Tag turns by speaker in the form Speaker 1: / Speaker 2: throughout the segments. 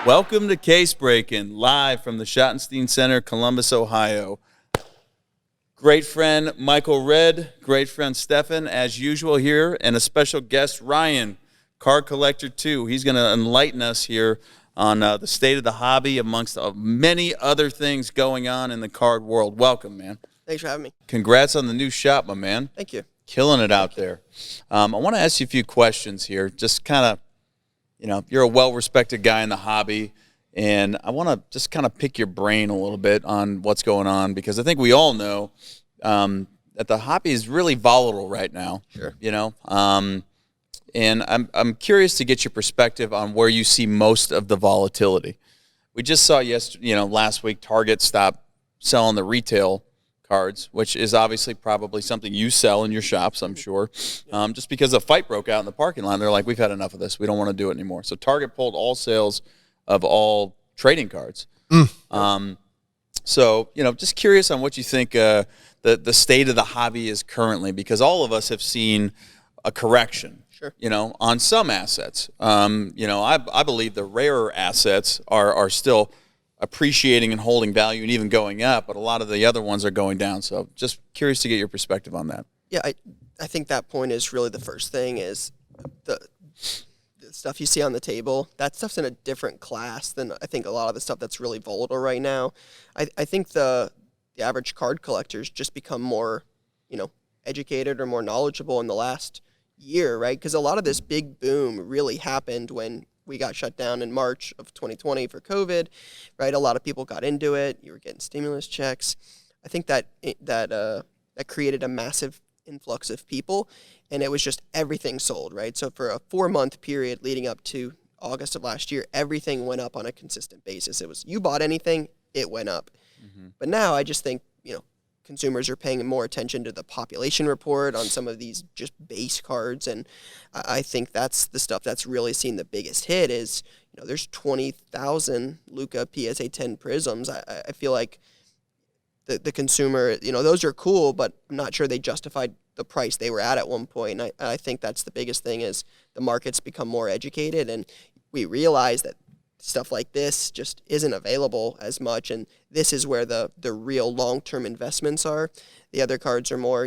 Speaker 1: Welcome to CaseBreakin, live from the Schottenstein Center, Columbus, Ohio. Great friend Michael Redd, great friend Stefan, as usual here, and a special guest, Ryan, card collector too. He's going to enlighten us here on the state of the hobby amongst many other things going on in the card world. Welcome, man.
Speaker 2: Thanks for having me.
Speaker 1: Congrats on the new shop, my man.
Speaker 2: Thank you.
Speaker 1: Killing it out there. I want to ask you a few questions here, just kind of, you're a well-respected guy in the hobby, and I want to just kind of pick your brain a little bit on what's going on, because I think we all know that the hobby is really volatile right now.
Speaker 2: Sure.
Speaker 1: And I'm curious to get your perspective on where you see most of the volatility. We just saw last week Target stopped selling the retail cards, which is obviously probably something you sell in your shops, I'm sure. Just because a fight broke out in the parking lot, they're like, we've had enough of this. We don't want to do it anymore. So Target pulled all sales of all trading cards. So, just curious on what you think the state of the hobby is currently, because all of us have seen a correction,
Speaker 2: Sure.
Speaker 1: On some assets. I believe the rarer assets are still appreciating and holding value and even going up, but a lot of the other ones are going down. So just curious to get your perspective on that.
Speaker 2: Yeah, I think that point is really the first thing is the stuff you see on the table. That stuff's in a different class than I think a lot of the stuff that's really volatile right now. I think the average card collectors just become more, educated or more knowledgeable in the last year, right? Because a lot of this big boom really happened when we got shut down in March of 2020 for COVID, right? A lot of people got into it. You were getting stimulus checks. I think that created a massive influx of people, and it was just everything sold, right? So for a 4-month period leading up to August of last year, everything went up on a consistent basis. It was, you bought anything, it went up. But now I just think, consumers are paying more attention to the population report on some of these just base cards, and I think that's the stuff that's really seen the biggest hit is, there's 20,000 Luka PSA 10 Prisms. I feel like the consumer, those are cool, but I'm not sure they justified the price they were at one point. And I think that's the biggest thing is the market's become more educated, and we realize that stuff like this just isn't available as much, and this is where the real long-term investments are. The other cards are more,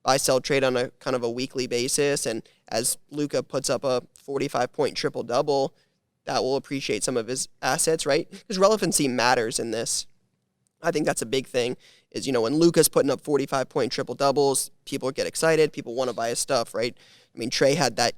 Speaker 2: buy, sell, trade on a kind of a weekly basis, and as Luka puts up a 45-point triple-double, that will appreciate some of his assets, right? Because relevancy matters in this. I think that's a big thing is, when Luka's putting up 45-point triple-doubles, people get excited, people want to buy his stuff, right? I mean, Trey had that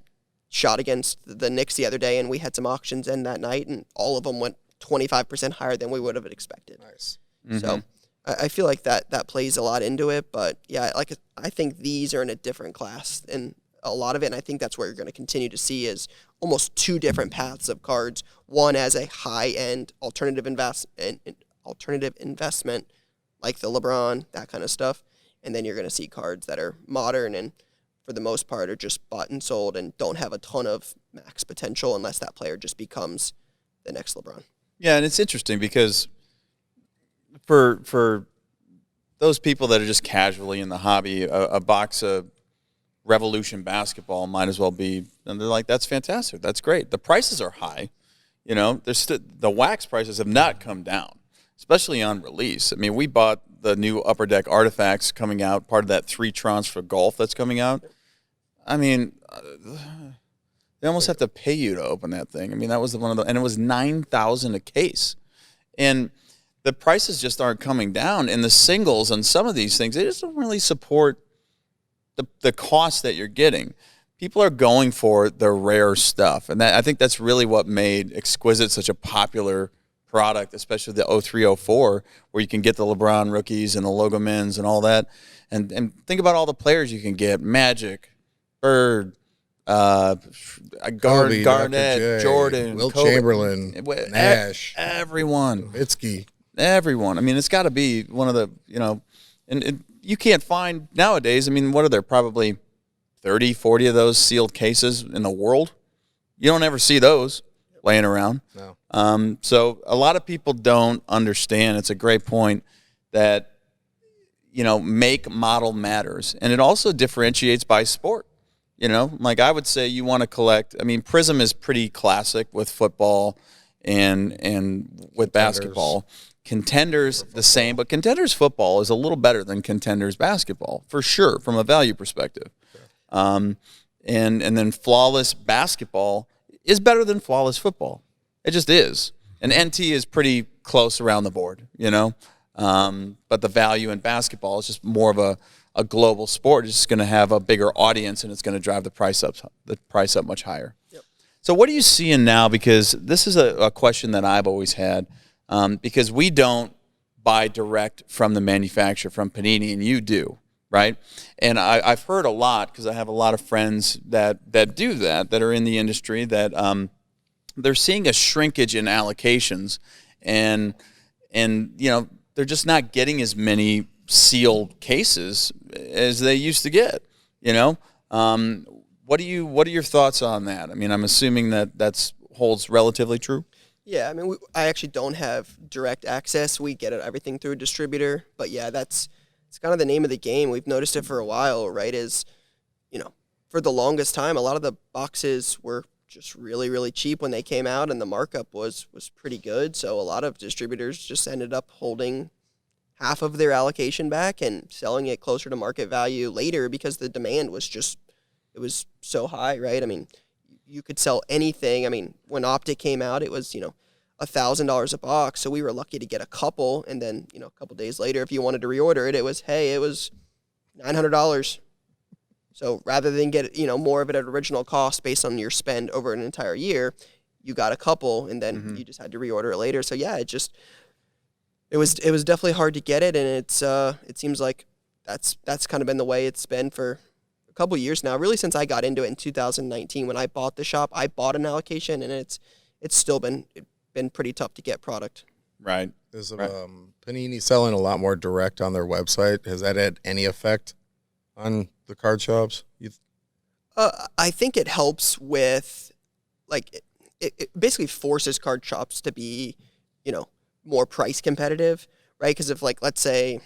Speaker 2: shot against the Knicks the other day, and we had some auctions in that night, and all of them went 25% higher than we would have expected.
Speaker 3: Nice.
Speaker 2: So I feel like that plays a lot into it, but yeah, I think these are in a different class and a lot of it, and I think that's where you're going to continue to see is almost two different paths of cards. One as a high-end alternative investment like the LeBron, that kind of stuff, and then you're going to see cards that are modern and for the most part are just bought and sold and don't have a ton of max potential unless that player just becomes the next LeBron.
Speaker 1: Yeah, and it's interesting because for those people that are just casually in the hobby, a box of Revolution basketball might as well be, and they're like, that's fantastic, that's great. The prices are high. The wax prices have not come down, especially on release. I mean, we bought the new Upper Deck Artifacts coming out, part of that 3 tranche for golf that's coming out. I mean, they almost have to pay you to open that thing. I mean, that was and it was $9,000 a case. And the prices just aren't coming down. And the singles on some of these things, they just don't really support the cost that you're getting. People are going for the rare stuff. And I think that's really what made Exquisite such a popular product, especially the 03-04, where you can get the LeBron rookies and the Logo Men's and all that. And think about all the players you can get. Magic, Bird,
Speaker 3: Kobe,
Speaker 1: Garnett, Jordan,
Speaker 3: Wilt
Speaker 1: Kobe,
Speaker 3: Chamberlain, Nash,
Speaker 1: everyone.
Speaker 3: Nowitzki.
Speaker 1: Everyone. I mean, it's got to be one of the, and you can't find nowadays, I mean, what are there, probably 30, 40 of those sealed cases in the world? You don't ever see those laying around.
Speaker 3: No.
Speaker 1: So a lot of people don't understand. It's a great point that, make model matters. And it also differentiates by sport. Like I would say you want to collect, I mean, Prism is pretty classic with football and with basketball. Contenders the same, but Contenders football is a little better than Contenders basketball for sure from a value perspective. And then Flawless basketball is better than Flawless football. It just is. And NT is pretty close around the board, you know. But the value in basketball is just more of a global sport. It's just going to have a bigger audience, and it's going to drive the price up much higher. Yep. So what are you seeing now? Because this is a question that I've always had. Because we don't buy direct from the manufacturer, from Panini, and you do, right? And I've heard a lot, because I have a lot of friends that do that are in the industry, that they're seeing a shrinkage in allocations, and you know, they're just not getting as many sealed cases as they used to get, you know? What are your thoughts on that? I mean, I'm assuming that holds relatively true.
Speaker 2: Yeah, I mean, I actually don't have direct access. We get everything through a distributor. But yeah, it's kind of the name of the game. We've noticed it for a while, right? Is, you know, for the longest time, a lot of the boxes were just really, really cheap when they came out, and the markup was pretty good. So a lot of distributors just ended up holding half of their allocation back and selling it closer to market value later, because the demand was it was so high, right? I mean, you could sell anything. I mean, when Optic came out, it was, you know, $1,000 a box. So we were lucky to get a couple. And then, you know, a couple days later, if you wanted to reorder it, it was $900. So rather than get, you know, more of it at original cost based on your spend over an entire year, you got a couple, and then you just had to reorder it later. So yeah, it was definitely hard to get it. And it seems like that's kind of been the way it's been for couple years now, really since I got into it in 2019 when I bought the shop. I bought an allocation, and it's still been pretty tough to get product.
Speaker 1: Right.
Speaker 3: Is Panini selling a lot more direct on their website? Has that had any effect on the card shops?
Speaker 2: I think it helps with, like, it basically forces card shops to be, you know, more price competitive, right? Because if, like, let's say,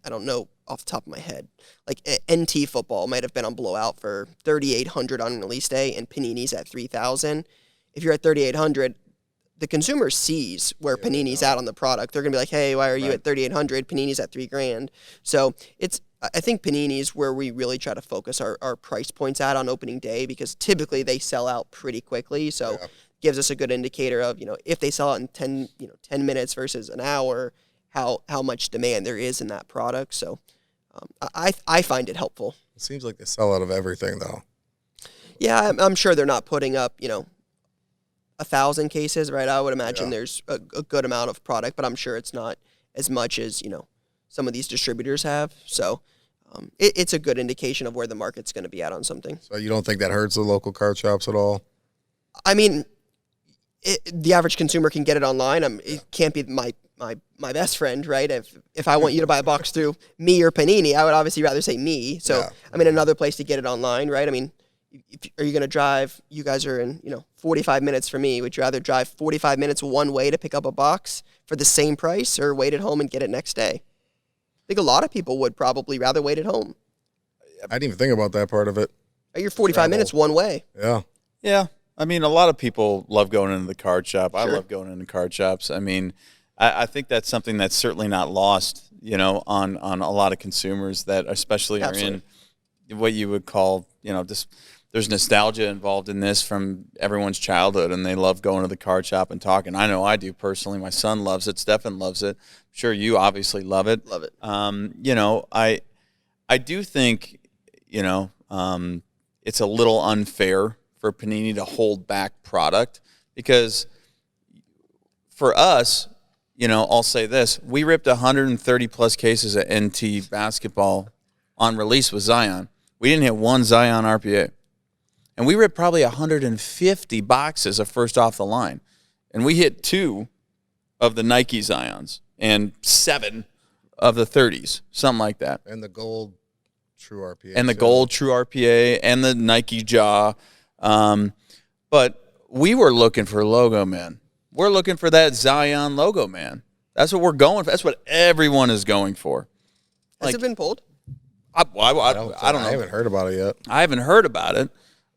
Speaker 2: I don't know off the top of my head, like NT football might have been on blowout for 3,800 on release day, and Panini's at 3,000. If you're at 3,800, the consumer sees where Panini's at on the product. They're gonna be like, "Hey, why are you at 3,800? Panini's at $3,000." So I think Panini's where we really try to focus our price points at on opening day, because typically they sell out pretty quickly. So gives us a good indicator of, you know, if they sell out in 10 minutes versus an hour, how much demand there is in that product. So I find it helpful.
Speaker 3: It seems like they sell out of everything, though.
Speaker 2: Yeah, I'm sure they're not putting up, you know, 1,000 cases, right? I would imagine there's a good amount of product, but I'm sure it's not as much as, you know, some of these distributors have. So it's a good indication of where the market's going to be at on something. So
Speaker 3: you don't think that hurts the local card shops at all?
Speaker 2: I mean, the average consumer can get it online. It can't be my best friend, right? If I want you to buy a box through me or Panini, I would obviously rather say me. So, I mean, another place to get it online, right? I mean, are you going to drive, you guys are in, 45 minutes for me. Would you rather drive 45 minutes one way to pick up a box for the same price, or wait at home and get it next day? I think a lot of people would probably rather wait at home.
Speaker 3: I didn't even think about that part of it.
Speaker 2: You're 45 minutes one way.
Speaker 3: Yeah.
Speaker 1: Yeah. I mean, a lot of people love going into the card shop. Sure. I love going into card shops. I mean, I think that's something that's certainly not lost, on a lot of consumers that especially are in what you would call, there's nostalgia involved in this from everyone's childhood, and they love going to the card shop and talking. I know I do personally. My son loves it. Stefan loves it. I'm sure you obviously love it.
Speaker 2: Love it.
Speaker 1: I do think, it's a little unfair for Panini to hold back product, because for us, I'll say this. We ripped 130-plus cases of NT basketball on release with Zion. We didn't hit one Zion RPA. And we ripped probably 150 boxes of first off the line. And we hit 2 of the Nike Zions and 7 of the 30s, something like that.
Speaker 3: And the gold True RPA.
Speaker 1: And the gold True RPA and the Nike Jaw. But we were looking for logo, man. We're looking for that Zion logo, man. That's what we're going for. That's what everyone is going for.
Speaker 2: Has it been pulled?
Speaker 1: I don't know.
Speaker 3: I haven't heard about it yet.
Speaker 1: I haven't heard about it.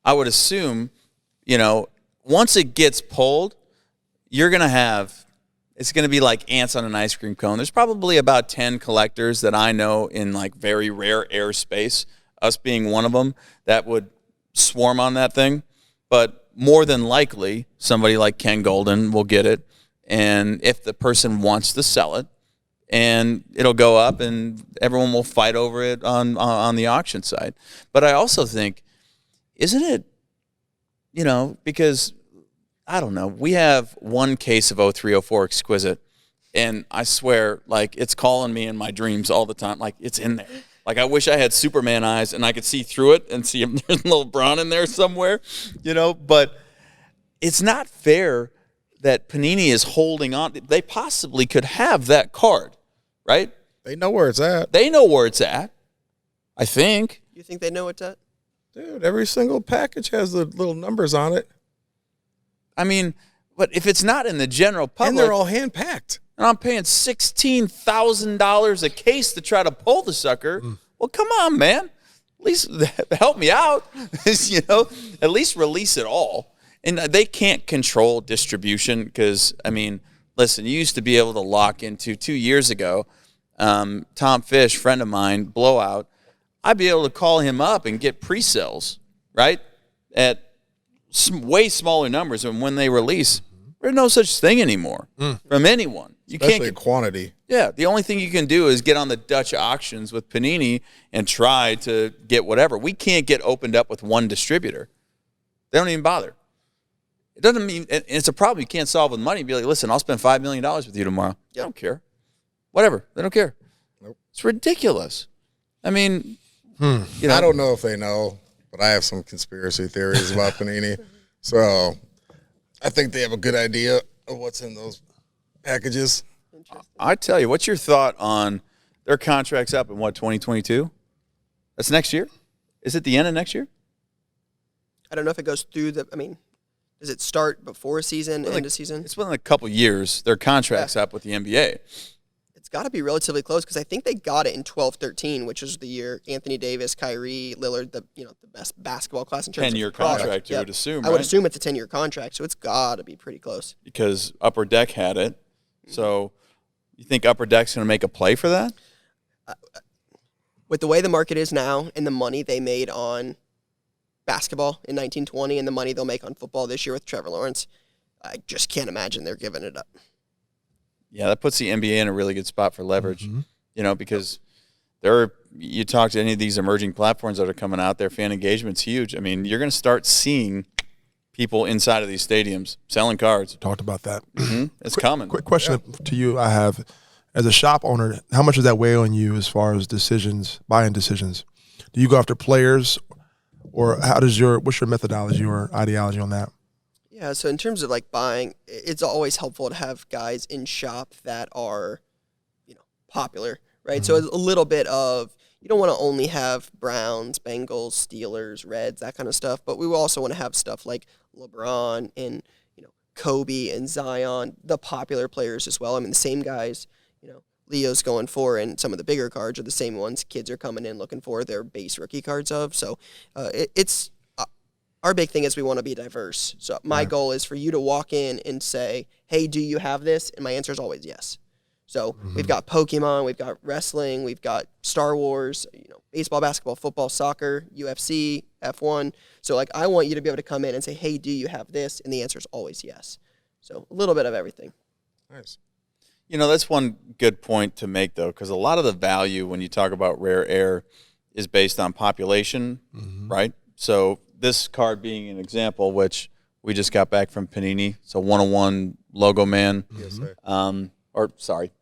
Speaker 1: I would assume, once it gets pulled, you're going to have, it's going to be like ants on an ice cream cone. There's probably about 10 collectors that I know in like very rare air space, us being one of them, that would swarm on that thing. But more than likely, somebody like Ken Golden will get it. And if the person wants to sell it, and it'll go up and everyone will fight over it on the auction site. But I also think, isn't it, because I don't know, we have one case of 0304 Exquisite, and I swear, like, it's calling me in my dreams all the time. Like, it's in there. Like, I wish I had Superman eyes and I could see through it and see if there's a little LeBron in there somewhere, But it's not fair that Panini is holding on. They possibly could have that card, right?
Speaker 3: They know where it's at.
Speaker 1: They know where it's at, I think.
Speaker 2: You think they know what's at?
Speaker 3: Dude, every single package has the little numbers on it.
Speaker 1: I mean, but if it's not in the general public.
Speaker 3: And they're all hand-packed.
Speaker 1: And I'm paying $16,000 a case to try to pull the sucker. Well, come on, man. At least help me out. At least release it all. And they can't control distribution because, I mean, listen, you used to be able to lock into 2 years ago, Tom Fish, friend of mine, Blowout, I'd be able to call him up and get pre-sales, right, at way smaller numbers. And when they release, there's no such thing anymore from anyone.
Speaker 3: Especially quantity.
Speaker 1: Yeah, the only thing you can do is get on the Dutch auctions with Panini and try to get whatever. We can't get opened up with one distributor. They don't even bother. It doesn't mean it's a problem you can't solve with money. Be like, listen, I'll spend $5 million with you tomorrow. They don't care. Whatever. They don't care.
Speaker 3: Nope.
Speaker 1: It's ridiculous. I mean,
Speaker 3: I don't know if they know, but I have some conspiracy theories about Panini. So I think they have a good idea of what's in those packages.
Speaker 1: I tell you, what's your thought on their contracts up in 2022? That's next year? Is it the end of next year?
Speaker 2: I don't know if it goes through does it start before a season, end of season?
Speaker 1: It's been a couple years. Their contract's up with the NBA.
Speaker 2: It's got to be relatively close because I think they got it in 12-13, which is the year Anthony Davis, Kyrie, Lillard, the best basketball class in terms of
Speaker 1: 10-year
Speaker 2: product.
Speaker 1: contract, you would assume,
Speaker 2: I would
Speaker 1: right?
Speaker 2: assume it's a 10-year contract, so it's got to be pretty close.
Speaker 1: Because Upper Deck had it. So you think Upper Deck's going to make a play for that?
Speaker 2: With the way the market is now and the money they made on basketball in 1920 and the money they'll make on football this year with Trevor Lawrence, I just can't imagine they're giving it up.
Speaker 1: Yeah, that puts the NBA in a really good spot for leverage, because you talk to any of these emerging platforms that are coming out, their fan engagement's huge. I mean, you're going to start seeing people inside of these stadiums selling cards.
Speaker 4: Talked about that.
Speaker 1: It's coming.
Speaker 4: Quick question to you I have. As a shop owner, how much does that weigh on you as far as buying decisions? Do you go after players, or what's your methodology or ideology on that?
Speaker 2: Yeah, so in terms of buying, it's always helpful to have guys in shop that are, popular, right? So it's a little bit of, you don't want to only have Browns, Bengals, Steelers, Reds, that kind of stuff, but we also want to have stuff like LeBron and, Kobe and Zion, the popular players as well. I mean, the same guys, Leo's going for, and some of the bigger cards are the same ones kids are coming in looking for their base rookie cards of. So it's our big thing is we want to be diverse. So my goal is for you to walk in and say, hey, do you have this? And my answer is always yes. So we've got Pokemon, we've got wrestling, we've got Star Wars, baseball, basketball, football, soccer, UFC, F1. So I want you to be able to come in and say, hey, do you have this? And the answer is always yes. So a little bit of everything.
Speaker 3: Nice.
Speaker 1: That's one good point to make, though, because a lot of the value when you talk about rare air is based on population, right? So this card being an example, which we just got back from Panini, so 101 logo man.
Speaker 3: PSA.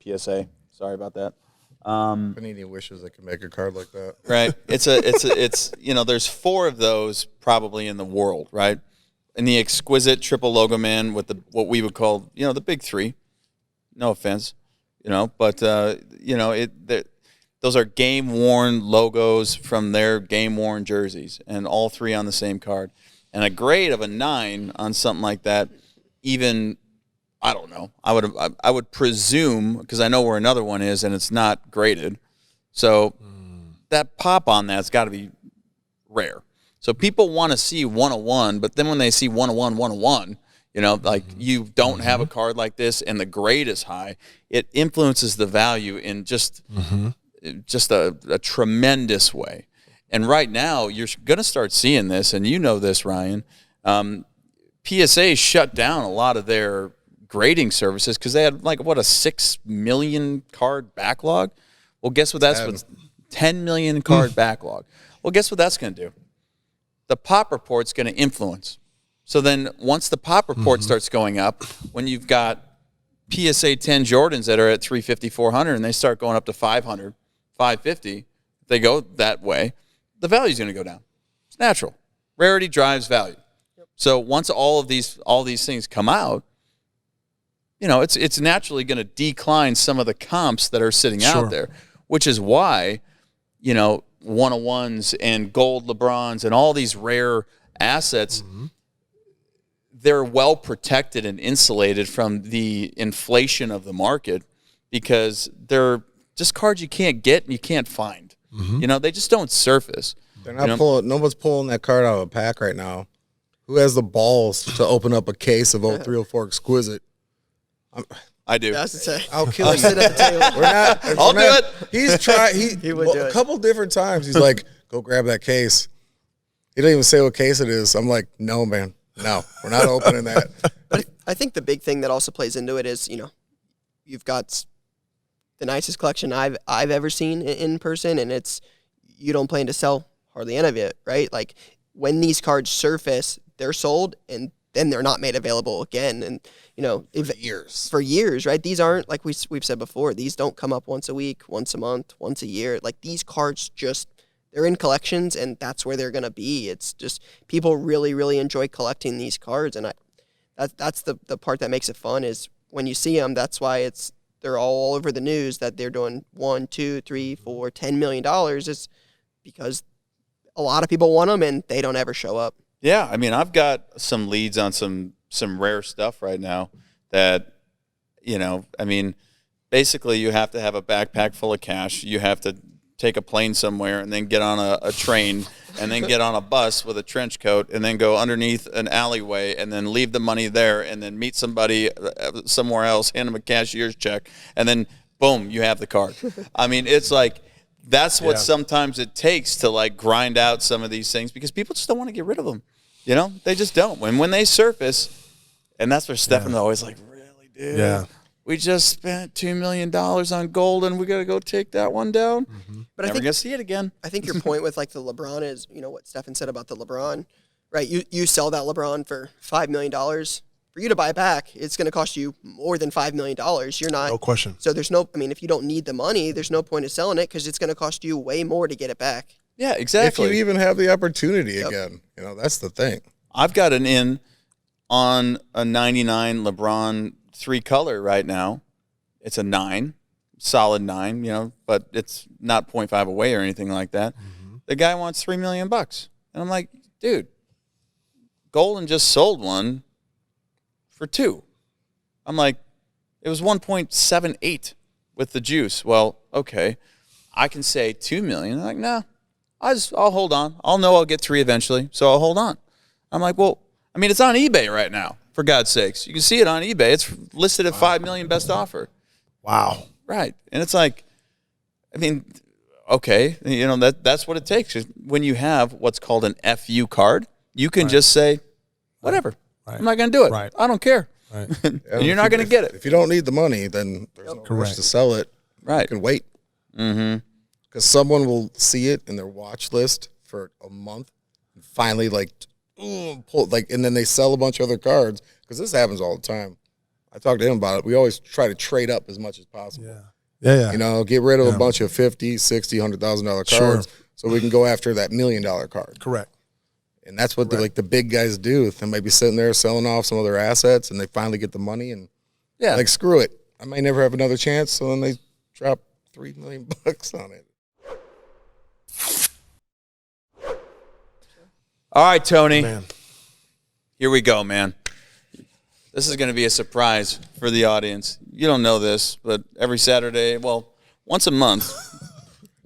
Speaker 1: PSA. Sorry about that.
Speaker 3: Panini wishes they could make a card like that.
Speaker 1: Right. It's there's 4 of those probably in the world, right? And the exquisite triple logo man with what we would call, the big 3. No offense, but those are game-worn logos from their game-worn jerseys, and all 3 on the same card. And a grade of a 9 on something like that, even, I don't know. I would presume, because I know where another one is, and it's not graded. So that pop on that's got to be rare. So people want to see 101, but then when they see 101, You know, like you don't have a card like this and the grade is high, it influences the value in just a tremendous way. And right now, you're going to start seeing this, and you know this, Ryan. PSA shut down a lot of their grading services because they had a 6 million card backlog. Well, guess what? That's 10 million card backlog. Well, guess what that's going to do? The pop report's going to influence. So then once the pop report starts going up, when you've got PSA 10 Jordans that are at 350, 400, and they start going up to 500, 550, if they go that way, the value's going to go down. It's natural. Rarity drives value. Yep. So once all these things come out, you know, it's naturally going to decline some of the comps that are sitting out there, which is why, you know, 101s and gold LeBrons and all these rare assets, they're well protected and insulated from the inflation of the market because they're just cards you can't get and you can't find. You know, they just don't surface.
Speaker 3: They're not pulling. No one's pulling that card out of a pack right now. Who has the balls to open up a case of 0304 Exquisite?
Speaker 1: I do.
Speaker 2: That's to say.
Speaker 3: I'll kill you.
Speaker 2: Sit at the table.
Speaker 3: We're not.
Speaker 1: I'll do it.
Speaker 3: He's tried.
Speaker 2: He would do
Speaker 3: a
Speaker 2: it.
Speaker 3: couple different times. He's like, "Go grab that case." He didn't even say what case it is. I'm like, "No, man, no, we're not opening that."
Speaker 2: But I think the big thing that also plays into it is, you know, you've got the nicest collection I've ever seen in person, and you don't plan to sell hardly any of it, right? Like when these cards surface, they're sold, and then they're not made available again. And you know, for years, right? These aren't, like we've said before, these don't come up once a week, once a month, once a year. Like these cards they're in collections, and that's where they're gonna be. It's just people really, really enjoy collecting these cards, and that's the part that makes it fun is when you see them. That's why they're all over the news that they're doing $1, $2, $3, $4, $10 million. Is because a lot of people want them and they don't ever show up.
Speaker 1: Yeah, I mean, I've got some leads on some rare stuff right now that, you know, I mean, basically you have to have a backpack full of cash. You have to take a plane somewhere and then get on a train and then get on a bus with a trench coat and then go underneath an alleyway and then leave the money there and then meet somebody somewhere else, hand them a cashier's check, and then, boom, you have the card. I mean, it's like that's what sometimes it takes to, like, grind out some of these things because people just don't want to get rid of them. You know, they just don't. When they surface, and that's where Stefan's always like, really, dude?
Speaker 4: Yeah.
Speaker 1: We just spent $2 million on gold, and we got to go take that one down.
Speaker 2: But
Speaker 1: Never
Speaker 2: I think
Speaker 1: gonna see it again.
Speaker 2: I think your point with like the LeBron is, you know, what Stefan said about the LeBron, right? You sell that LeBron for $5 million. For you to buy it back, it's going to cost you more than $5 million. You're not.
Speaker 4: No question.
Speaker 2: So I mean, if you don't need the money, there's no point in selling it because it's going to cost you way more to get it back.
Speaker 1: Yeah, exactly.
Speaker 3: If you even have the opportunity again, you know, that's the thing.
Speaker 1: I've got an in on a 99 LeBron 3-color right now. It's a 9, solid 9, you know, but it's not 0.5 away or anything like that. The guy wants $3 million. And I'm like, dude, Golden just sold one for 2. I'm like, it was 1.78 with the juice. Well, okay, I can say $2 million. I'm like, no, I'll hold on. I'll know I'll get 3 eventually, so I'll hold on. I'm like, well, I mean, it's on eBay right now, for God's sakes. You can see it on eBay. It's listed at $5 million best offer.
Speaker 4: Wow.
Speaker 1: Right. And it's like, I mean, okay, you know, that's what it takes. When you have what's called an FU card, you can just say, whatever.
Speaker 4: Right.
Speaker 1: I'm not going to do it.
Speaker 4: Right.
Speaker 1: I don't care.
Speaker 4: Right.
Speaker 1: And you're not going to get it.
Speaker 3: If you don't need the money, then there's no rush to sell it.
Speaker 1: Right.
Speaker 3: You can wait. Because someone will see it in their watch list for a month and finally, like, pull, like, and then they sell a bunch of other cards because this happens all the time. I talked to him about it. We always try to trade up as much as possible.
Speaker 4: Yeah.
Speaker 3: You know, get rid of a bunch of $50,000, $60,000, $100,000 cards so we can go after that $1 million card.
Speaker 4: Correct.
Speaker 3: And that's what the big guys do. They might be sitting there selling off some of their assets, and they finally get the money, and like, screw it. I may never have another chance, so then they drop $3 million on it.
Speaker 1: All right, Tony.
Speaker 4: Man.
Speaker 1: Here we go, man. This is going to be a surprise for the audience. You don't know this, but every Saturday, well, once a month.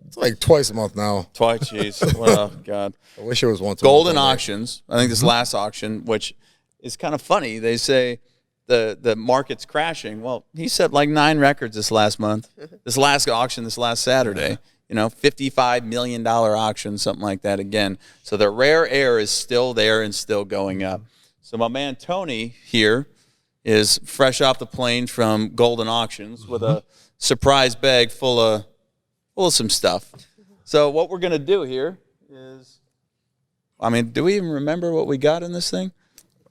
Speaker 3: It's like twice a month now.
Speaker 1: Twice, jeez. Oh, God.
Speaker 3: I wish it was once a month.
Speaker 1: Golden auctions. I think this last auction, which is kind of funny. They say the market's crashing. Well, he set like 9 records this last month, this last auction, this last Saturday. You know, $55 million auction, something like that again. So the rare air is still there and still going up. So my man Tony here is fresh off the plane from Golden Auctions with a surprise bag full of some stuff. So what we're going to do here is, I mean, do we even remember what we got in this thing?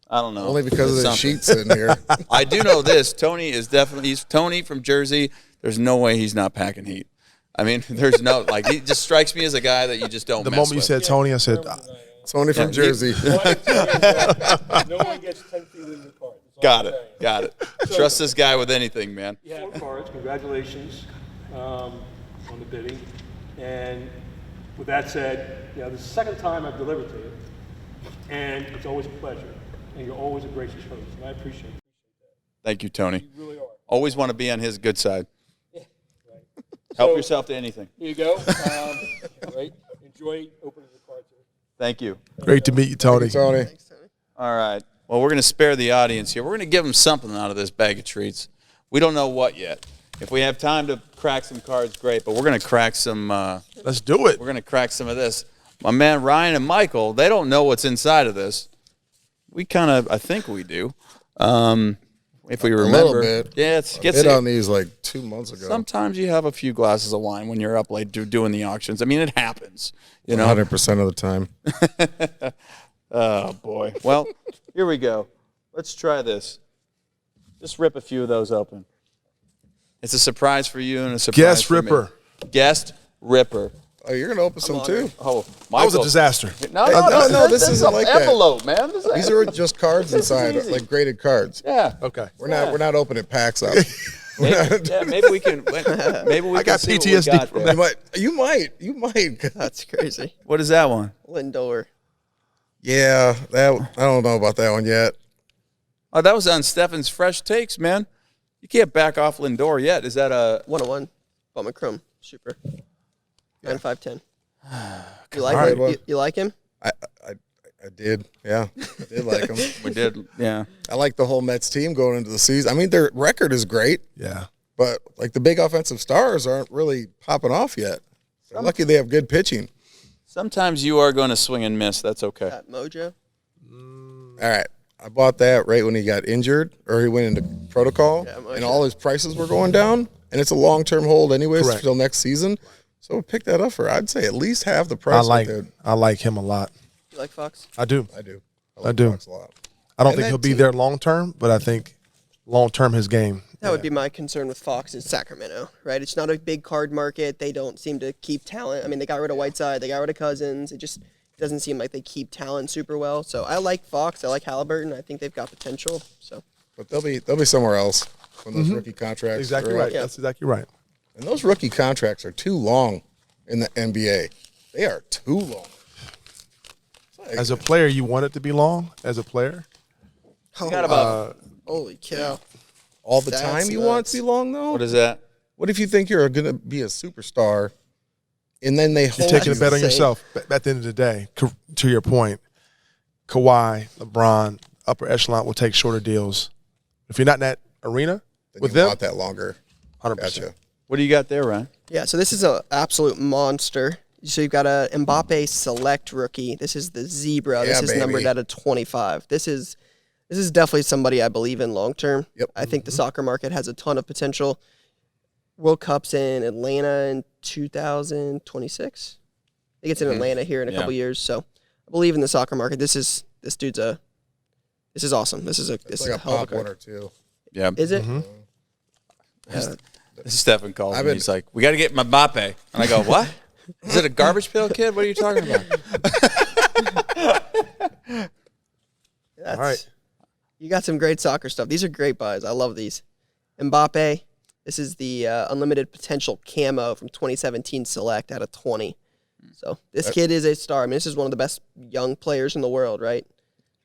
Speaker 1: I don't know.
Speaker 3: Only because of the sheets in here.
Speaker 1: I do know this. Tony is definitely, he's Tony from Jersey. There's no way he's not packing heat. I mean, there's no, like, he just strikes me as a guy that you just don't
Speaker 4: The
Speaker 1: mess
Speaker 4: moment you
Speaker 1: with.
Speaker 4: said Tony, I said,
Speaker 3: Tony from Jersey.
Speaker 5: No one gets 10 feet in the car.
Speaker 1: Got it. Trust this guy with anything, man.
Speaker 5: Yeah, 4 cards. Congratulations on the bidding. And with that said, this is the second time I've delivered to you, and it's always a pleasure. And you're always a gracious host, and I appreciate that.
Speaker 1: Thank you, Tony.
Speaker 5: You really are.
Speaker 1: Always want to be on his good side.
Speaker 5: Yeah, right.
Speaker 1: Help
Speaker 5: So,
Speaker 1: yourself to anything.
Speaker 5: Here you go. Right. Enjoy opening the cards here.
Speaker 1: Thank you.
Speaker 4: great to meet you, Tony.
Speaker 3: Tony.
Speaker 2: Thanks, Tony.
Speaker 1: All right. Well, we're going to spare the audience here. We're going to give them something out of this bag of treats. We don't know what yet. If we have time to crack some cards, great. But we're going to crack some.
Speaker 4: Let's do it.
Speaker 1: We're going to crack some of this. My man Ryan and Michael, they don't know what's inside of this. We kind of, I think we do. If we remember.
Speaker 3: A little bit.
Speaker 1: Yeah, it's
Speaker 3: I
Speaker 1: gets
Speaker 3: bid on these like 2 months ago.
Speaker 1: Sometimes you have a few glasses of wine when you're up late doing the auctions. I mean, it happens. You know.
Speaker 3: 100% of the time.
Speaker 1: Oh, boy. Well, here we go. Let's try this. Just rip a few of those open. It's a surprise for you and a surprise
Speaker 4: Guest
Speaker 1: for me.
Speaker 4: Ripper.
Speaker 1: Guest Ripper.
Speaker 3: Oh, you're gonna open some too.
Speaker 1: Oh,
Speaker 4: That was a
Speaker 1: Michael.
Speaker 4: disaster.
Speaker 1: No,
Speaker 3: this isn't
Speaker 1: an
Speaker 3: like that.
Speaker 1: envelope, man. This is
Speaker 3: These are just cards
Speaker 1: This is
Speaker 3: inside,
Speaker 1: easy.
Speaker 3: like graded cards.
Speaker 1: yeah.
Speaker 4: Okay.
Speaker 3: We're not opening packs up.
Speaker 1: Maybe we can. Maybe we
Speaker 4: I
Speaker 1: can
Speaker 4: got
Speaker 1: see what we
Speaker 4: PTSD
Speaker 1: got
Speaker 4: from
Speaker 1: there.
Speaker 3: You might.
Speaker 2: That's crazy.
Speaker 1: What is that one?
Speaker 2: Lindor.
Speaker 3: Yeah, I don't know about that one yet.
Speaker 1: Oh, that was on Stefan's Fresh Takes, man. You can't back off Lindor yet. Is that a
Speaker 2: 101. Bowman Chrome. Super. 9510. You
Speaker 3: All
Speaker 2: like him?
Speaker 3: right.
Speaker 2: You like him?
Speaker 3: I did. Yeah, I did like them.
Speaker 1: We did, yeah.
Speaker 3: I like the whole Mets team going into the season. I mean, their record is great,
Speaker 4: Yeah.
Speaker 3: but like the big offensive stars aren't really popping off yet. They're lucky they have good pitching.
Speaker 1: Sometimes you are going to swing and miss. That's okay.
Speaker 2: That Mojo.
Speaker 3: All right. I bought that right when he got injured or he went into protocol,
Speaker 2: Yeah,
Speaker 3: and all his prices were going down, and it's a long-term hold anyways
Speaker 4: Correct.
Speaker 3: until next season. So we'll pick that up for, I'd say, at least half the price.
Speaker 4: I like him a lot.
Speaker 2: You like Fox?
Speaker 4: I do.
Speaker 3: I do.
Speaker 4: I do.
Speaker 3: Fox a lot.
Speaker 4: I don't
Speaker 3: And
Speaker 4: think
Speaker 3: that
Speaker 4: he'll be
Speaker 3: team-
Speaker 4: there long term, but I think long term his game.
Speaker 2: That would be my concern with Fox is Sacramento, right? It's not a big card market. They don't seem to keep talent. I mean, they got rid of Whiteside. They got rid of Cousins. It just doesn't seem like they keep talent super well. So I like Fox. I like Halliburton. I think they've got potential. So
Speaker 3: But they'll be somewhere else when those rookie contracts.
Speaker 4: Exactly
Speaker 3: are
Speaker 4: right.
Speaker 3: up.
Speaker 2: Yeah.
Speaker 4: That's exactly right.
Speaker 3: And those rookie contracts are too long in the NBA. They are too long.
Speaker 4: As a player, you want it to be long. As a player,
Speaker 1: You got about,
Speaker 2: holy cow.
Speaker 3: All the
Speaker 2: That's
Speaker 3: time you want it to be
Speaker 2: nuts.
Speaker 3: long, though?
Speaker 1: what is that?
Speaker 3: What if you think you're going to be a superstar, and then they
Speaker 4: you're
Speaker 3: hold
Speaker 4: taking a
Speaker 3: you?
Speaker 4: bet on
Speaker 2: insane.
Speaker 4: yourself. But at the end of the day, to your point, Kawhi, LeBron, upper echelon will take shorter deals. If you're not in that arena
Speaker 3: Then
Speaker 4: with
Speaker 3: you
Speaker 4: them,
Speaker 3: want that longer.
Speaker 4: 100%.
Speaker 3: Gotcha.
Speaker 1: What do you got there, Ryan?
Speaker 2: Yeah, so this is an absolute monster. So you've got a Mbappe Select rookie. This is the Zebra. This
Speaker 3: Yeah,
Speaker 2: is
Speaker 3: baby.
Speaker 2: numbered at a 25. This is definitely somebody I believe in long term.
Speaker 3: Yep.
Speaker 2: I think the soccer market has a ton of potential. World Cup's in Atlanta in 2026. I think it's in Atlanta here in a
Speaker 1: Yeah.
Speaker 2: couple years. So I believe in the soccer market. This is awesome. This is
Speaker 3: It's
Speaker 2: a
Speaker 3: like a
Speaker 2: hell of a
Speaker 3: pop
Speaker 2: card.
Speaker 3: winner, too.
Speaker 1: Yeah.
Speaker 2: Is it?
Speaker 1: Stefan calls
Speaker 3: I've
Speaker 1: me.
Speaker 3: been-
Speaker 1: He's like, we got to get Mbappe. And I go, what? Is it a garbage pail kid? What are you talking about?
Speaker 2: That's,
Speaker 4: All right.
Speaker 2: You got some great soccer stuff. These are great buys. I love these. Mbappe. This is the unlimited potential camo from 2017 Select out of 20. So this kid is a star. I mean, this is one of the best young players in the world, right?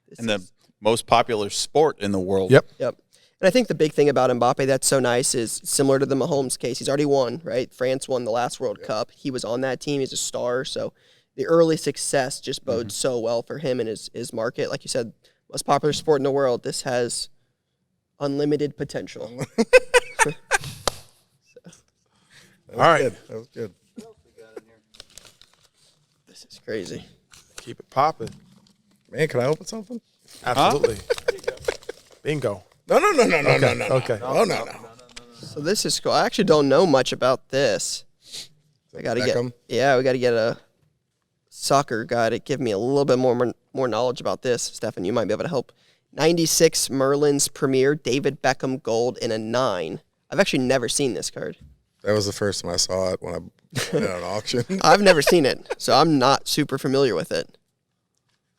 Speaker 2: This
Speaker 1: And the
Speaker 2: is-
Speaker 1: most popular sport in the world.
Speaker 4: Yep.
Speaker 2: Yep. And I think the big thing about Mbappe that's so nice is similar to the Mahomes case. He's already won, right? France won the last World Cup. He was on that team. He's a star. So the early success just bodes so well for him and his market. Like you said, most popular sport in the world. This has unlimited potential.
Speaker 4: All right.
Speaker 3: Good. That was good.
Speaker 2: This is crazy.
Speaker 4: Keep it popping.
Speaker 3: Man, can I open something?
Speaker 4: Absolutely. Bingo.
Speaker 3: No.
Speaker 4: Okay.
Speaker 3: Oh, no.
Speaker 2: So this is cool. I actually don't know much about this. I got to
Speaker 3: Beckham?
Speaker 2: we got to get a soccer guy to give me a little bit more knowledge about this. Stefan, you might be able to help. 96 Merlin's Premier David Beckham Gold in a 9. I've actually never seen this card.
Speaker 3: That was the first time I saw it when I went at an auction.
Speaker 2: I've never seen it, so I'm not super familiar with it.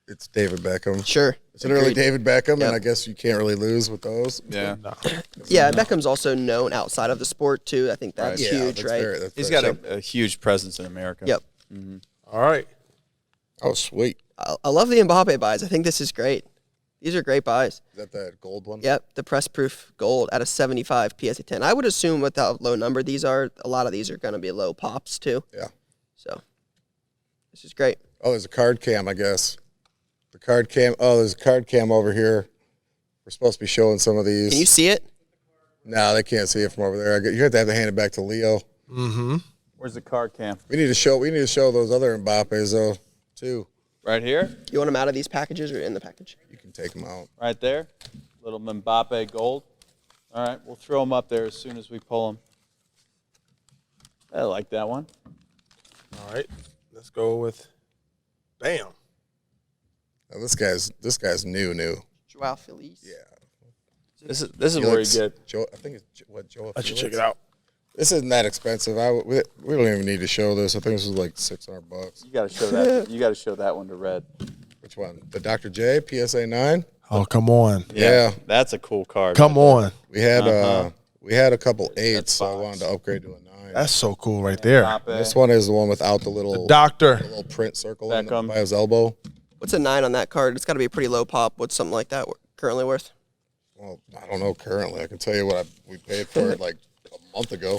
Speaker 3: It's David Beckham.
Speaker 2: Sure.
Speaker 3: It's literally
Speaker 2: Agreed.
Speaker 3: David Beckham,
Speaker 2: Yep.
Speaker 3: and I guess you can't really lose with those.
Speaker 1: Yeah.
Speaker 2: Yeah, Beckham's also known outside of the sport, too. I think that's
Speaker 3: Yeah,
Speaker 2: huge,
Speaker 3: that's
Speaker 2: right?
Speaker 1: He's got a huge presence in America.
Speaker 2: Yep.
Speaker 4: All right.
Speaker 3: Oh, sweet.
Speaker 2: I love the Mbappe buys. I think this is great. These are great buys.
Speaker 3: Is that that gold one?
Speaker 2: Yep, the press proof gold at a 75 PSA 10. I would assume with how low number these are, a lot of these are going to be low pops too.
Speaker 3: Yeah.
Speaker 2: So this is great.
Speaker 3: Oh, there's a card cam, I guess. The card cam. Oh, there's a card cam over here. We're supposed to be showing some of these.
Speaker 2: Can you see it?
Speaker 3: No, they can't see it from over there. You have to hand it back to Leo.
Speaker 4: Mm-hmm.
Speaker 1: Where's the card cam?
Speaker 3: We need to show those other Mbappes though, too.
Speaker 1: Right here?
Speaker 2: You want them out of these packages or in the package?
Speaker 3: You can take them out.
Speaker 1: Right there? Little Mbappe gold. All right, we'll throw them up there as soon as we pull them. I like that one.
Speaker 4: All right. Let's go with bam.
Speaker 3: Now, this guy's new.
Speaker 2: Joao Feliz.
Speaker 3: Yeah.
Speaker 1: This is where you
Speaker 3: Felix.
Speaker 1: get.
Speaker 3: Joe, I think it's Joe.
Speaker 4: Let you
Speaker 3: Felix?
Speaker 4: check it out.
Speaker 3: This isn't that expensive. We don't even need to show this. I think this is like $600.
Speaker 1: You got to show that. You got to show that one to Red.
Speaker 3: Which one? The Dr. J PSA 9.
Speaker 4: Oh, come on.
Speaker 3: Yeah.
Speaker 1: That's a cool card.
Speaker 4: Come on.
Speaker 3: We had a couple 8s,
Speaker 1: That's
Speaker 3: so I
Speaker 1: box.
Speaker 3: wanted to upgrade to a 9.
Speaker 4: That's so cool right there.
Speaker 1: Mbappe.
Speaker 3: This one is the one without the little
Speaker 4: Doctor.
Speaker 3: the little print circle
Speaker 1: Beckham.
Speaker 3: by his elbow.
Speaker 2: What's a 9 on that card? It's got to be a pretty low pop. What's something like that currently worth?
Speaker 3: Well, I don't know currently. I can tell you what we paid for it like a month ago.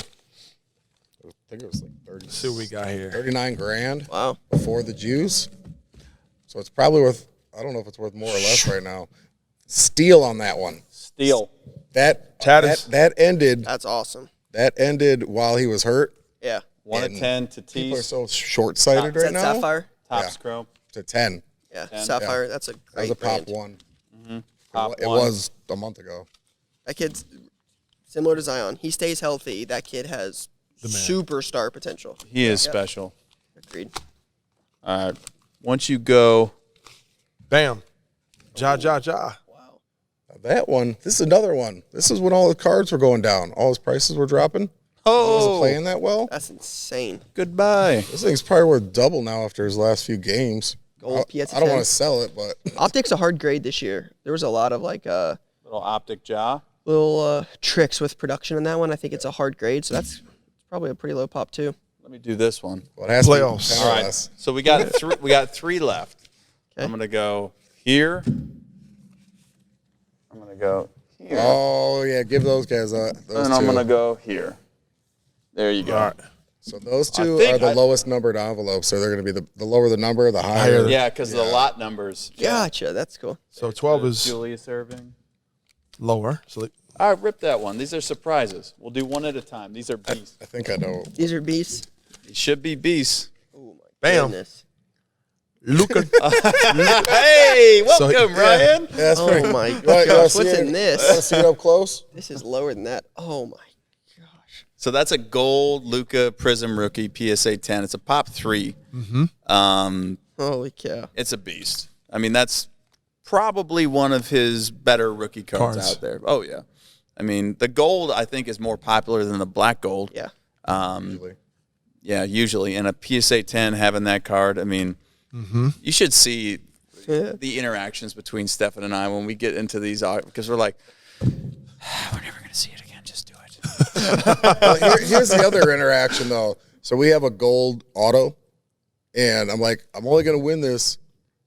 Speaker 3: I think it was like 30.
Speaker 4: Let's see what we got here.
Speaker 3: 39 grand
Speaker 2: Wow.
Speaker 3: before the juice. So it's probably worth. I don't know if it's worth more or less right now. Steal on that one.
Speaker 1: Steel.
Speaker 3: That ended.
Speaker 2: That's awesome.
Speaker 3: That ended while he was hurt.
Speaker 2: Yeah.
Speaker 1: 1 of
Speaker 3: And
Speaker 1: 10 to
Speaker 3: People are
Speaker 1: tease.
Speaker 3: so short-sighted
Speaker 2: Is
Speaker 3: right
Speaker 2: that
Speaker 3: now.
Speaker 2: Sapphire?
Speaker 1: Topps
Speaker 3: Yeah.
Speaker 1: Chrome.
Speaker 3: To 10.
Speaker 2: Yeah.
Speaker 1: 10.
Speaker 2: Sapphire. That's a
Speaker 3: That was
Speaker 2: great
Speaker 3: a pop
Speaker 2: brand.
Speaker 3: one.
Speaker 1: Pop
Speaker 3: It
Speaker 1: one.
Speaker 3: was a month ago.
Speaker 2: That kid's similar to Zion. He stays healthy. That kid has superstar potential.
Speaker 1: He is special.
Speaker 2: Agreed.
Speaker 1: All right. Once you go,
Speaker 4: Bam. Ja.
Speaker 2: Wow.
Speaker 3: Now that one. This is another one. This is when all the cards were going down. All his prices were dropping. He wasn't playing that well.
Speaker 2: That's insane.
Speaker 1: goodbye.
Speaker 3: This thing's probably worth double now after his last few games.
Speaker 2: Gold
Speaker 3: I
Speaker 2: PSA
Speaker 3: don't
Speaker 2: 10.
Speaker 3: want to sell it, but
Speaker 2: Optic's a hard grade this year. There was a lot of like
Speaker 1: Little optic jaw.
Speaker 2: little tricks with production on that one. I think it's a hard grade, so that's probably a pretty low pop too.
Speaker 1: Let me do this one.
Speaker 3: well, it has
Speaker 4: Playoffs.
Speaker 3: to be 10
Speaker 1: All
Speaker 3: or
Speaker 1: right.
Speaker 3: less.
Speaker 1: So we got we got 3 left.
Speaker 2: Okay.
Speaker 1: I'm gonna go here. I'm gonna go here.
Speaker 3: Oh yeah, give those guys those
Speaker 1: and
Speaker 3: two.
Speaker 1: I'm gonna go here. There you go.
Speaker 4: All right.
Speaker 3: So those
Speaker 1: I
Speaker 3: two
Speaker 1: think
Speaker 3: are the
Speaker 1: I-
Speaker 3: lowest numbered envelopes. So they're going to be the lower the number, the higher.
Speaker 4: Higher.
Speaker 1: Yeah, because the lot numbers.
Speaker 2: Gotcha. That's cool.
Speaker 4: So 12 is
Speaker 1: Julius Irving.
Speaker 4: lower. So
Speaker 1: All right, rip that one. These are surprises. We'll do one at a time. These are beasts.
Speaker 3: I think I know.
Speaker 2: These are beasts.
Speaker 1: These should be beasts.
Speaker 2: Oh my
Speaker 4: Bam.
Speaker 2: goodness.
Speaker 4: Luca.
Speaker 1: Hey, welcome, Ryan.
Speaker 3: Yeah, that's
Speaker 2: Oh
Speaker 3: pretty.
Speaker 2: my
Speaker 3: You wanna
Speaker 2: gosh.
Speaker 3: see
Speaker 2: What's
Speaker 3: it?
Speaker 2: in this?
Speaker 3: You wanna see it up close?
Speaker 2: This is lower than that. Oh my gosh.
Speaker 1: So that's a gold Luca Prism rookie PSA 10. It's a pop 3.
Speaker 2: Holy cow.
Speaker 1: It's a beast. I mean, that's probably one of his better rookie cards
Speaker 4: Cards.
Speaker 1: out there. Oh yeah. I mean, the gold I think is more popular than the black gold.
Speaker 2: Yeah.
Speaker 3: Usually.
Speaker 1: Yeah, usually. And a PSA 10 having that card, I mean, you should see the interactions between Stefan and I when we get into these, because we're like, we're never going to see it again. Just do it.
Speaker 3: Well, here's the other interaction though. So we have a gold auto, and I'm like, I'm only going to win this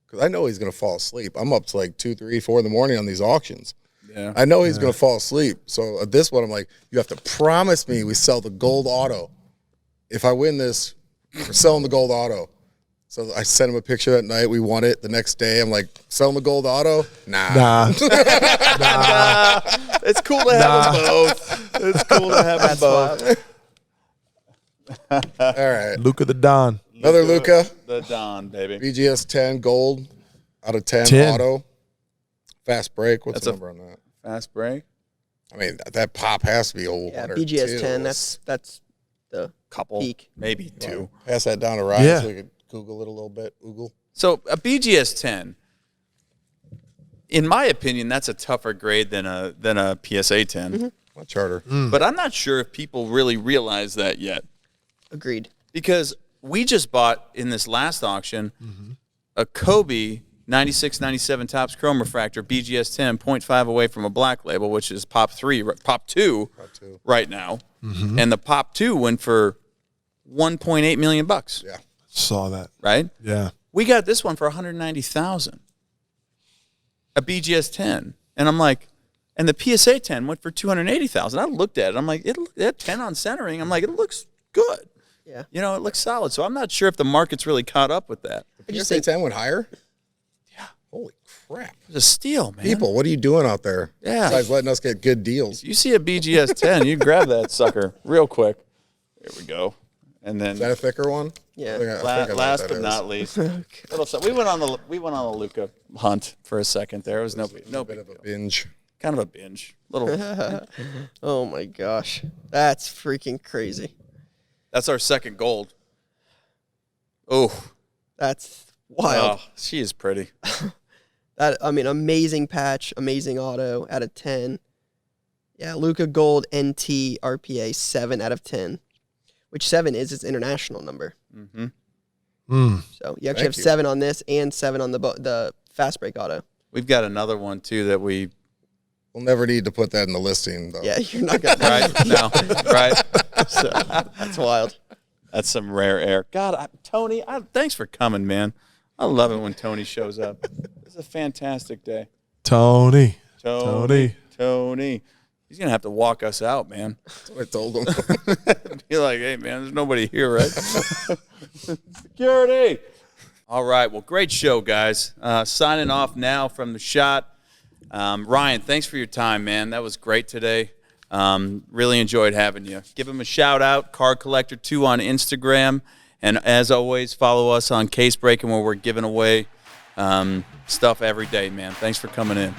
Speaker 3: because I know he's going to fall asleep. I'm up to like 2, 3, 4 in the morning on these auctions.
Speaker 1: Yeah.
Speaker 3: I know he's going to fall asleep. So at this one, I'm like, you have to promise me we sell the gold auto. If I win this, we're selling the gold auto. So I sent him a picture that night. We won it. The next day, I'm like, selling the gold auto? Nah.
Speaker 4: Nah.
Speaker 1: It's cool to have them both. It's cool to have them both.
Speaker 3: All right.
Speaker 4: Luca the Don.
Speaker 3: Another Luca.
Speaker 1: The Don, baby.
Speaker 3: BGS 10 gold out of 10,
Speaker 4: 10.
Speaker 3: auto. Fast break. What's
Speaker 1: That's
Speaker 3: the
Speaker 1: a-
Speaker 3: number on that?
Speaker 1: Fast break.
Speaker 3: I mean, that pop has to be a whole
Speaker 2: Yeah,
Speaker 3: 100
Speaker 2: BGS 10.
Speaker 3: too.
Speaker 2: That's the
Speaker 1: Couple.
Speaker 2: peak.
Speaker 1: Maybe two.
Speaker 3: Pass that down to Ryan
Speaker 4: Yeah.
Speaker 3: so we could Google it a little bit. Google.
Speaker 1: So a BGS 10, in my opinion, that's a tougher grade than a PSA 10.
Speaker 3: What charter?
Speaker 1: But I'm not sure if people really realize that yet.
Speaker 2: Agreed.
Speaker 1: Because we just bought in this last auction a Kobe 96, 97 Topps Chrome Refractor BGS 10, 0.5 away from a black label, which is Pop 2 right now. And the Pop 2 went for $1.8 million.
Speaker 3: Yeah.
Speaker 4: Saw that.
Speaker 1: Right?
Speaker 4: Yeah.
Speaker 1: We got this one for $190,000. A BGS 10. And I'm like, and the PSA 10 went for $280,000. I looked at it. I'm like, that 10 on centering. I'm like, it looks good.
Speaker 2: Yeah.
Speaker 1: You know, it looks solid. So I'm not sure if the market's really caught up with that.
Speaker 2: I just
Speaker 3: PSA
Speaker 2: think
Speaker 3: 10 went higher?
Speaker 1: Yeah.
Speaker 3: Holy crap.
Speaker 1: It's a steal, man.
Speaker 3: People, what are you doing out there?
Speaker 1: Yeah.
Speaker 3: Besides letting us get good deals.
Speaker 1: You see a BGS 10, you grab that sucker real quick. Here we go. And then
Speaker 3: Is that a thicker one?
Speaker 2: Yeah.
Speaker 3: I think I know what
Speaker 1: last
Speaker 3: that
Speaker 1: but
Speaker 3: is.
Speaker 1: not least, we went on the Luca hunt for a second there. It was no
Speaker 3: Bit
Speaker 1: big
Speaker 3: of a
Speaker 1: deal.
Speaker 3: binge.
Speaker 1: Kind of a binge. Little.
Speaker 2: Oh my gosh, that's freaking crazy.
Speaker 1: That's our second gold. Oh,
Speaker 2: That's wild.
Speaker 1: she is pretty.
Speaker 2: Amazing patch, amazing auto out of 10. Yeah, Luca Gold NT RPA 7 out of 10, which 7 is its international number. So you actually have 7 on this and 7 on the fast break auto.
Speaker 1: We've got another one too that we.
Speaker 3: We'll never need to put that in the listing, though.
Speaker 2: Yeah, you're not gonna.
Speaker 1: Right? No. Right?
Speaker 2: So, that's wild.
Speaker 1: That's some rare air. God, Tony, thanks for coming, man. I love it when Tony shows up. It's a fantastic day.
Speaker 4: Tony.
Speaker 1: Tony. He's going to have to walk us out, man.
Speaker 3: That's what I told him.
Speaker 1: Be like, hey, man, there's nobody here, right? Security. All right. Well, great show, guys. Signing off now from the shot. Ryan, thanks for your time, man. That was great today. Really enjoyed having you. Give him a shout out, Card Collector 2 on Instagram. And as always, follow us on CaseBreakin where we're giving away stuff every day, man. Thanks for coming in.